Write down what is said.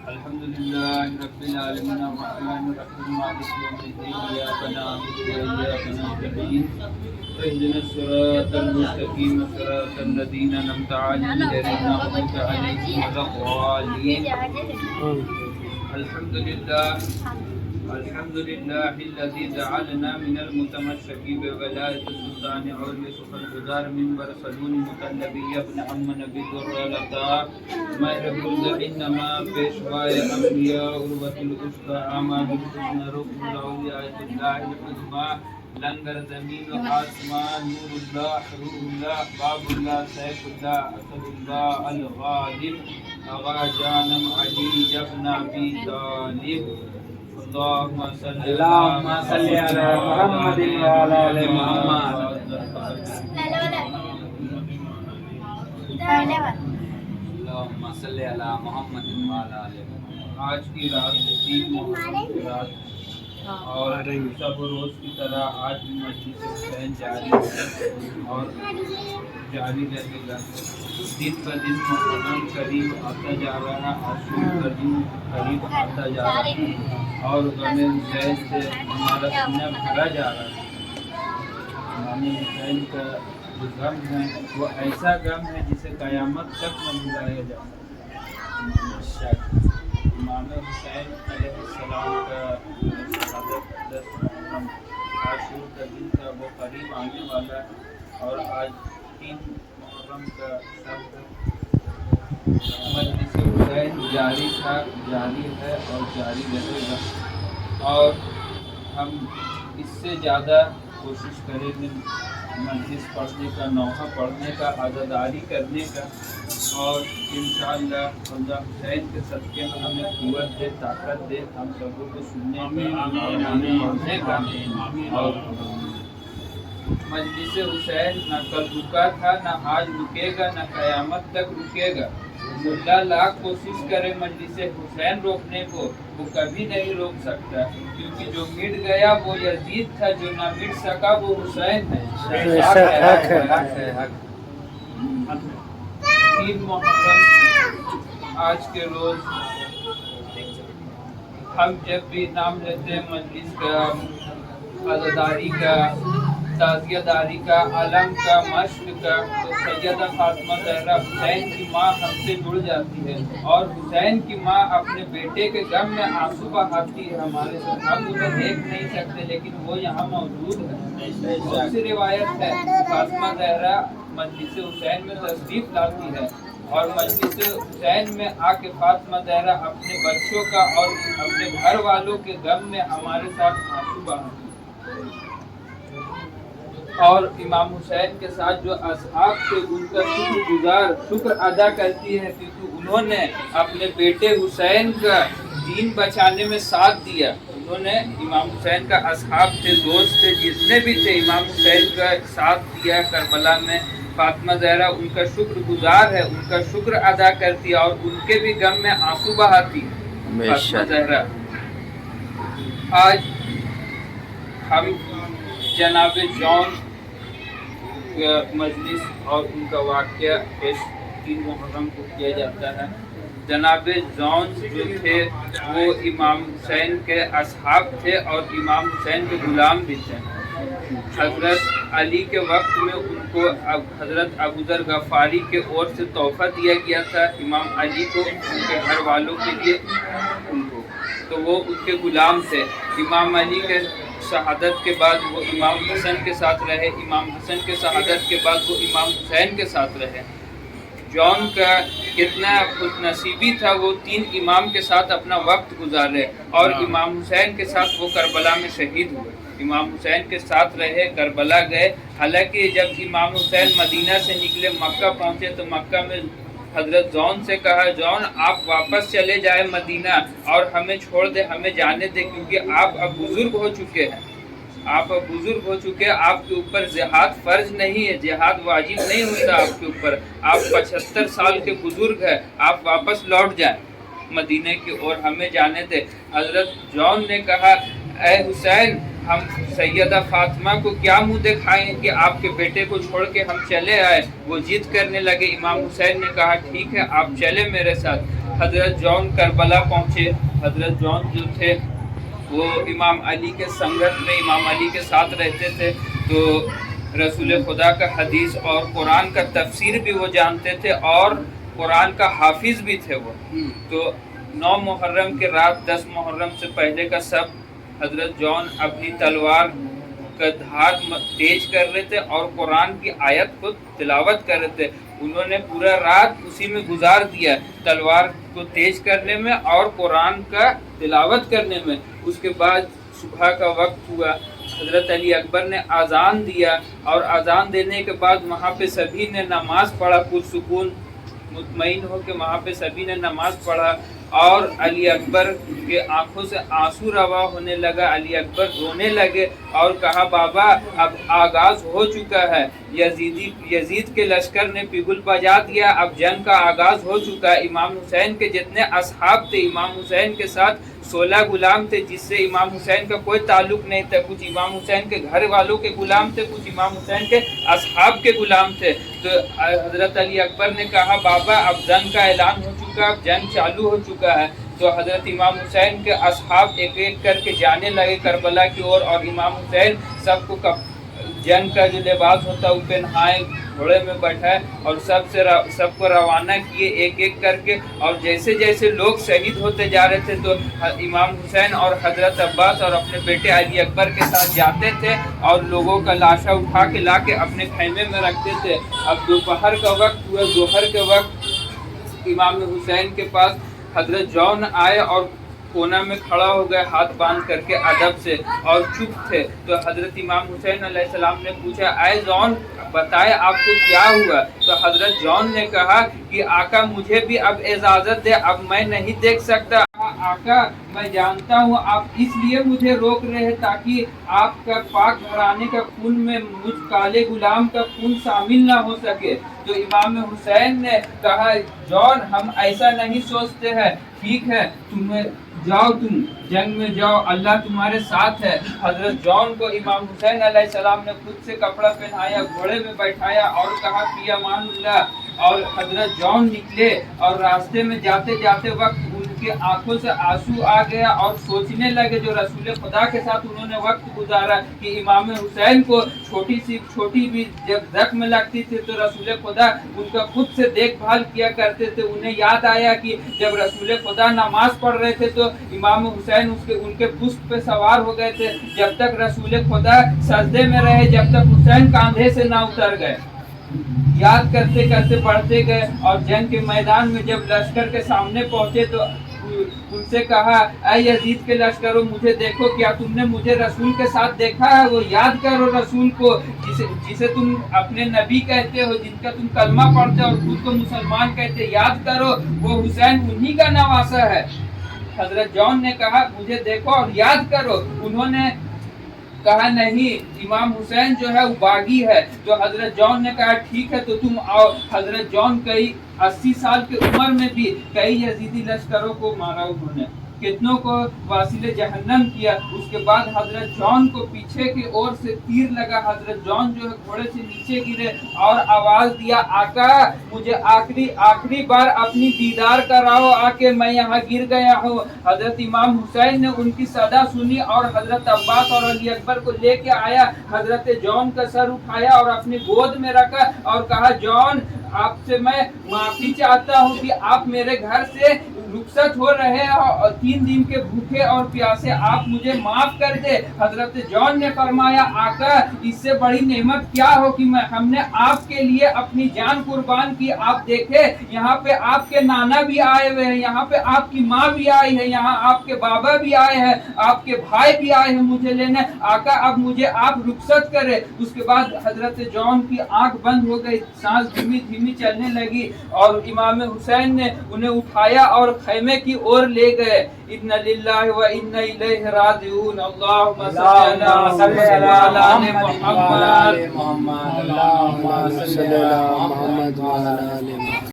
الحمد لله رب العالمين الرحمن الرحيم مالك يوم الدين إياك نعبد وإياك نستعين اهدنا الصراط المستقيم صراط الذين أنعمت عليهم غير المغضوب عليهم ولا الضالين. الحمد لله الذي جعلنا من المتمسكين بولاية السلطان اور یوسف الغزار من برسلون مطلبی ابن عم نبی درالتا محرب انما پیشوائے انبیاء عروت العشقہ امان الحسن رکن الاولیاء اللہ العظمى لنگر زمین و آسمان نور اللہ روح اللہ باب اللہ سیف اللہ اسد اللہ الغالب اغا جانم علی جبن ابی طالب. اللهم صل على محمد وعلى آل محمد. اللهم صل على محمد وعلى آل محمد. آج کی رات 3 محرم کی رات اور سب روز کی طرح آج بھی مجلس حسین جاری ہے اور جاری رہے گا. دن بہ دن محرم قریب آتا جا رہا ہے، عاشور کا دن قریب آتا جا رہا ہے اور غم حسین سے ہمارا سینہ بھرا جا رہا ہے. امام حسین کا جو غم ہے وہ ایسا غم ہے جسے قیامت تک نہ بھلایا جا سکتا. امام حسین علیہ السلام کا شہادت 10 محرم عاشور کا دن کا وہ قریب آنے والا ہے اور آج 3 محرم کا سب مجلس حسین جاری تھا، جاری ہے اور جاری رہے گا اور ہم اس سے زیادہ کوشش کریں گے مجلس پڑھنے کا، نوحہ پڑھنے کا، عزاداری کرنے کا اور انشاءاللہ اللہ حسین کے صدقے میں ہمیں قوت دے، طاقت دے ہم سبوں کو سننے میں پڑھنے کا. اور مجلس حسین نہ کل رکا تھا، نہ آج رکے گا، نہ قیامت تک رکے گا. اللہ لاکھ کوشش کرے مجلس حسین روکنے کو وہ کبھی نہیں روک سکتا، کیونکہ جو مٹ گیا وہ یزید تھا، جو نہ مٹ سکا وہ حسین ہے. 3 محرم آج کے روز ہم جب بھی نام لیتے ہیں مجلس کا، عزاداری کا، تعزیہ داری کا، علم کا، مشق کا، تو سیدہ فاطمہ زہرا حسین کی ماں ہم سے جڑ جاتی ہے اور حسین کی ماں اپنے بیٹے کے غم میں آنسو بہاتی ہے ہمارے ساتھ. ہم انہیں دیکھ نہیں سکتے لیکن وہ یہاں موجود ہے. بہت سی روایت ہے فاطمہ زہرا مجلس حسین میں تشریف لاتی ہے اور مجلس حسین میں آ کے فاطمہ زہرا اپنے بچوں کا اور اپنے گھر والوں کے غم میں ہمارے ساتھ آنسو بہاتی ہے. اور امام حسین کے ساتھ جو اصحاب تھے ان کا شکر ادا کرتی ہے کیونکہ انہوں نے اپنے بیٹے حسین کا دین بچانے میں ساتھ دیا. انہوں نے امام حسین کا اصحاب تھے، دوست تھے، جتنے بھی تھے امام حسین کا ساتھ دیا کربلا میں. فاطمہ زہرا ان کا شکر گزار ہے، ان کا شکر ادا کرتی ہے اور ان کے بھی غم میں آنسو بہاتی ہے فاطمہ زہرا. آج ہم جناب جون مجلس اور ان کا واقعہ پیش 3 محرم کو کیا جاتا ہے. جناب جون جو تھے وہ امام حسین کے اصحاب تھے اور امام حسین کے غلام بھی تھے. حضرت علی کے وقت میں ان کو حضرت ابو ذر غفاری کے اور سے تحفہ دیا گیا تھا امام علی کو، ان کے گھر والوں کے لیے ان کو، تو وہ ان کے غلام تھے. امام علی کے شہادت کے بعد وہ امام حسن کے ساتھ رہے، امام حسن کے شہادت کے بعد وہ امام حسین کے ساتھ رہے. جون کا کتنا خوش نصیبی تھا، وہ 3 امام کے ساتھ اپنا وقت گزارے اور امام حسین کے ساتھ وہ کربلا میں شہید ہوئے. امام حسین کے ساتھ رہے، کربلا گئے. حالانکہ جب امام حسین مدینہ سے نکلے مکہ پہنچے تو مکہ میں حضرت جون سے کہا جون آپ واپس چلے جائے مدینہ اور ہمیں چھوڑ دے، ہمیں جانے دے، کیونکہ آپ اب بزرگ ہو چکے ہیں، آپ اب بزرگ ہو چکے ہیں، آپ کے اوپر جہاد فرض نہیں ہے، جہاد واجب نہیں ہوتا آپ کے اوپر، آپ 75 سال کے بزرگ ہیں، آپ واپس لوٹ جائیں مدینہ کی اور ہمیں جانے دے. حضرت جون نے کہا اے حسین ہم سیدہ فاطمہ کو کیا منہ دکھائیں کہ آپ کے بیٹے کو چھوڑ کے ہم چلے آئے. وہ ضد کرنے لگے. امام حسین نے کہا ٹھیک ہے آپ چلے میرے ساتھ. حضرت جون کربلا پہنچے. حضرت جون جو تھے وہ امام علی کے سنگت میں امام علی کے ساتھ رہتے تھے، تو رسول خدا کا حدیث اور قرآن کا تفسیر بھی وہ جانتے تھے اور قرآن کا حافظ بھی تھے وہ. تو 9 محرم کے رات 10 محرم سے پہلے کا سب حضرت جون اپنی تلوار کا دھار تیز کر رہے تھے اور قرآن کی آیت کو تلاوت کر رہے تھے. انہوں نے پورا رات اسی میں گزار دیا، تلوار کو تیز کرنے میں اور قرآن کا تلاوت کرنے میں. اس کے بعد صبح کا وقت ہوا، حضرت علی اکبر نے اذان دیا اور اذان دینے کے بعد وہاں پہ سبھی نے نماز پڑھا، پرسکون مطمئن ہو کے وہاں پہ سبھی نے نماز پڑھا. اور علی اکبر کے آنکھوں سے آنسو روا ہونے لگا. علی اکبر رونے لگے اور کہا بابا اب آغاز ہو چکا ہے، یزید کے لشکر نے پگھل بجا دیا، اب جنگ کا آغاز ہو چکا ہے. امام حسین کے جتنے اصحاب تھے، امام حسین کے ساتھ 16 غلام تھے جس سے امام حسین کا کوئی تعلق نہیں تھا. کچھ امام حسین کے گھر والوں کے غلام تھے، کچھ امام حسین کے اصحاب کے غلام تھے. تو حضرت علی اکبر نے کہا بابا اب جنگ کا اعلان ہو چکا، اب جنگ چالو ہو چکا ہے. تو حضرت امام حسین کے اصحاب ایک ایک کر کے جانے لگے کربلا کی اور امام حسین سب کو جنگ کا جو لباس ہوتا ہے وہ پہنائے، گھوڑے میں بٹھائے اور سب کو روانہ کیے ایک ایک کر کے. اور جیسے جیسے لوگ شہید ہوتے جا رہے تھے تو امام حسین اور حضرت عباس اور اپنے بیٹے علی اکبر کے ساتھ جاتے تھے اور لوگوں کا لاشا اٹھا کے لا کے اپنے خیمے میں رکھتے تھے. اب دوپہر کا وقت ہوا، ظہر کے وقت امام حسین کے پاس حضرت جون آئے اور کونا میں کھڑا ہو گئے ہاتھ باندھ کر کے ادب سے اور چپ تھے. تو حضرت امام حسین علیہ السلام نے پوچھا اے جون بتائے آپ کو کیا ہوا؟ تو حضرت جون نے کہا کہ آقا مجھے بھی اب اجازت دے، اب میں نہیں دیکھ سکتا. آقا میں جانتا ہوں آپ اس لیے مجھے روک رہے ہیں تاکہ آپ کا پاک گھرانے کا خون میں مجھ کالے غلام کا خون شامل نہ ہو سکے. تو امام حسین نے کہا جون ہم ایسا نہیں سوچتے ہیں، ٹھیک ہے تمہیں جاؤ، تم جنگ میں جاؤ، اللہ تمہارے ساتھ ہے. حضرت جون کو امام حسین علیہ السلام نے خود سے کپڑا پہنایا، گھوڑے میں بیٹھایا اور کہا فی امان اللہ. اور حضرت جون نکلے اور راستے میں جاتے جاتے وقت ان کے آنکھوں سے آنسو آ گیا اور سوچنے لگے جو رسول خدا کے ساتھ انہوں نے وقت گزارا کہ امام حسین کو چھوٹی بھی جب زخم لگتی تھی تو رسول خدا ان کا خود سے دیکھ بھال کیا کرتے تھے. انہیں یاد آیا کہ جب رسول خدا نماز پڑھ رہے تھے تو امام حسین ان کے پشت پہ سوار ہو گئے تھے جب تک رسول خدا سجدے میں رہے، جب تک حسین کاندھے سے نہ اتر گئے. یاد کرتے کرتے پڑھتے گئے اور جنگ کے میدان میں جب لشکر کے سامنے پہنچے تو ان سے کہا اے یزید کے لشکروں مجھے دیکھو، کیا تم نے مجھے رسول کے ساتھ دیکھا ہے؟ وہ یاد کرو رسول کو جسے تم اپنے نبی کہتے ہو، جن کا تم کلمہ پڑھتے اور خود کو مسلمان کہتے، یاد کرو وہ حسین انہی کا نواسہ ہے. حضرت جون نے کہا مجھے دیکھو اور یاد کرو. انہوں نے کہا نہیں امام حسین جو ہے وہ باغی ہے. تو حضرت جون نے کہا ٹھیک ہے تو تم آؤ. حضرت جون کئی 80 سال کی عمر میں بھی کئی یزیدی لشکروں کو مارا، انہوں نے کتنوں کو واصل جہنم کیا. اس کے بعد حضرت جون کو پیچھے کی اور سے تیر لگا. حضرت جون جو ہے گھوڑے سے نیچے گرے اور آواز دیا آقا مجھے آخری بار اپنی دیدار کراؤ آ کے میں یہاں گر گیا ہوں. حضرت امام حسین نے ان کی صدا سنی اور حضرت عباس اور علی اکبر کو لے کے آیا. حضرت جون کا سر اٹھایا اور اپنی گود میں رکھا اور کہا جون آپ سے میں معافی چاہتا ہوں کہ آپ میرے گھر سے رخصت ہو رہے ہیں اور 3 دن کے بھوکے اور پیاسے، آپ مجھے معاف کر دے. حضرت جون نے فرمایا آقا اس سے بڑی نعمت کیا ہو کہ ہم نے آپ کے لیے اپنی جان قربان کی. آپ دیکھیں یہاں پہ آپ کے نانا بھی آئے ہوئے ہیں، یہاں پہ آپ کی ماں بھی آئی ہے، یہاں آپ کے بابا بھی آئے ہیں، آپ کے بھائی بھی آئے ہیں مجھے لینے. آقا اب مجھے آپ رخصت کرے. اس کے بعد حضرت جون کی آنکھ بند ہو گئی، سانس دھیمی دھیمی چلنے لگی اور امام حسین نے انہیں اٹھایا اور خیمے کی اور لے گئے. اِنَّ لِلَّهِ وَإِنَّ إِلَيْهِ رَاجِعُونَ. اللهم صل علی محمد.